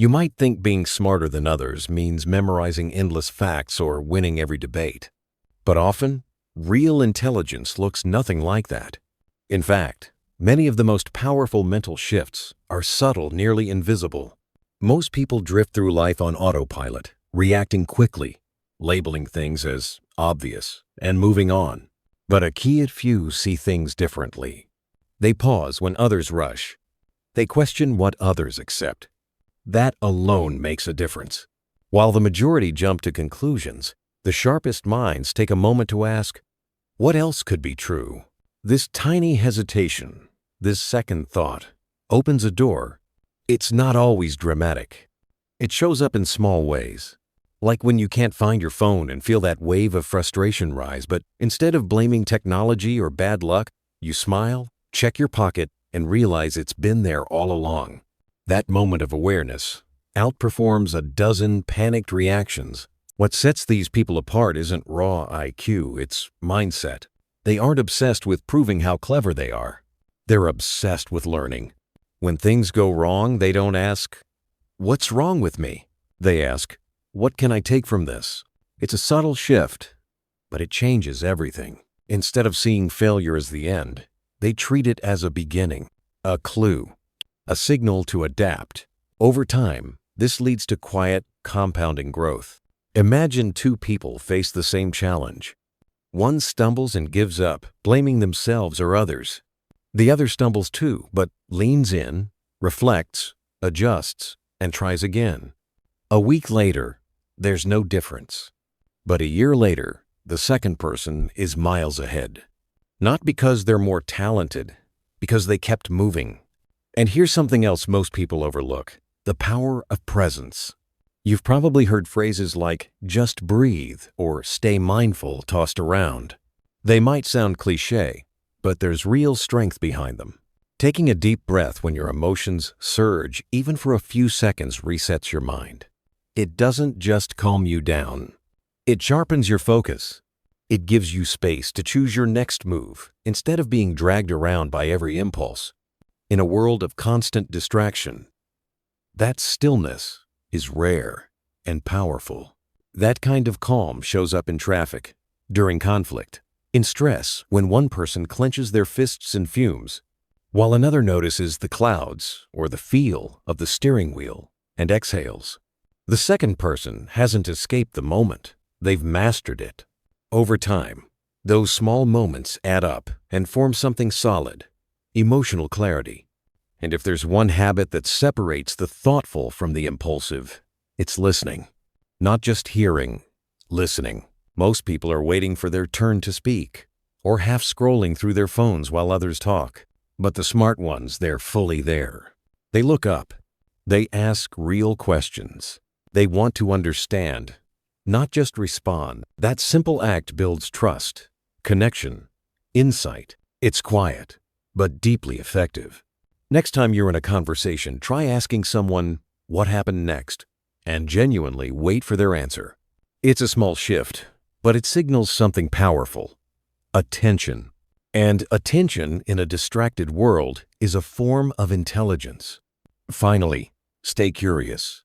You might think being smarter than others means memorizing endless facts or winning every debate. But often, real intelligence looks nothing like that. In fact, many of the most powerful mental shifts are subtle, nearly invisible. Most people drift through life on autopilot, reacting quickly, labeling things as obvious, and moving on. But a key few see things differently. They pause when others rush. They question what others accept. That alone makes a difference. While the majority jump to conclusions, the sharpest minds take a moment to ask, what else could be true? This tiny hesitation, this second thought, opens a door. It's not always dramatic. It shows up in small ways. Like when you can't find your phone and feel that wave of frustration rise, but instead of blaming technology or bad luck, you smile, check your pocket, and realize it's been there all along. That moment of awareness outperforms a dozen panicked reactions. What sets these people apart isn't raw IQ, it's mindset. They aren't obsessed with proving how clever they are. They're obsessed with learning. When things go wrong, they don't ask, "What's wrong with me?" They ask, "What can I take from this?" It's a subtle shift, but it changes everything. Instead of seeing failure as the end, they treat it as a beginning, a clue, a signal to adapt. Over time, this leads to quiet, compounding growth. Imagine two people face the same challenge. One stumbles and gives up, blaming themselves or others. The other stumbles too, but leans in, reflects, adjusts, and tries again. A week later, there's no difference. But a year later, the second person is miles ahead. Not because they're more talented, because they kept moving. And here's something else most people overlook: the power of presence. You've probably heard phrases like "just breathe" or "stay mindful" tossed around. They might sound cliché, but there's real strength behind them. Taking a deep breath when your emotions surge, even for a few seconds, resets your mind. It doesn't just calm you down. It sharpens your focus. It gives you space to choose your next move instead of being dragged around by every impulse. In a world of constant distraction, that stillness is rare and powerful. That kind of calm shows up in traffic, during conflict, in stress when one person clenches their fists in fumes, while another notices the clouds or the feel of the steering wheel and exhales. The second person hasn't escaped the moment, they've mastered it. Over time, those small moments add up and form something solid: emotional clarity. And if there's one habit that separates the thoughtful from the impulsive, it's listening. Not just hearing, listening. Most people are waiting for their turn to speak, or half scrolling through their phones while others talk. But the smart ones, they're fully there. They look up. They ask real questions. They want to understand, not just respond. That simple act builds trust, connection, insight. It's quiet, but deeply effective. Next time you're in a conversation, try asking someone, "What happened next?" and genuinely wait for their answer. It's a small shift, but it signals something powerful: attention. And attention in a distracted world is a form of intelligence. Finally, stay curious.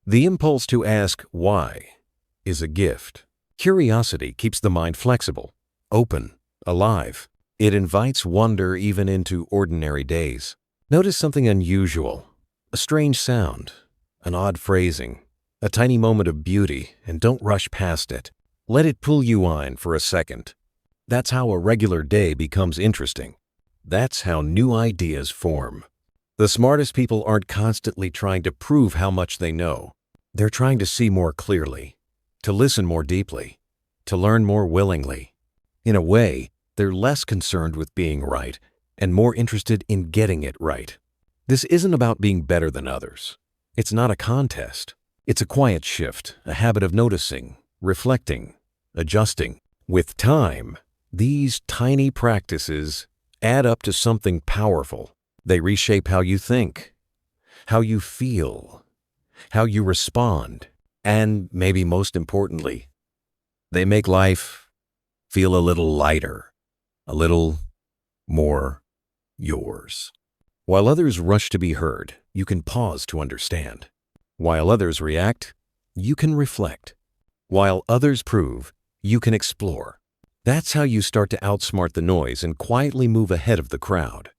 The impulse to ask why is a gift. Curiosity keeps the mind flexible, open, alive. It invites wonder even into ordinary days. Notice something unusual, a strange sound, an odd phrasing, a tiny moment of beauty, and don't rush past it. Let it pull you in for a second. That's how a regular day becomes interesting. That's how new ideas form. The smartest people aren't constantly trying to prove how much they know. They're trying to see more clearly, to listen more deeply, to learn more willingly. In a way, they're less concerned with being right and more interested in getting it right. This isn't about being better than others. It's not a contest. It's a quiet shift, a habit of noticing, reflecting, adjusting. With time, these tiny practices add up to something powerful. They reshape how you think, how you feel, how you respond, and maybe most importantly, they make life feel a little lighter, a little more yours. While others rush to be heard, you can pause to understand. While others react, you can reflect. While others prove, you can explore. That's how you start to outsmart the noise and quietly move ahead of the crowd.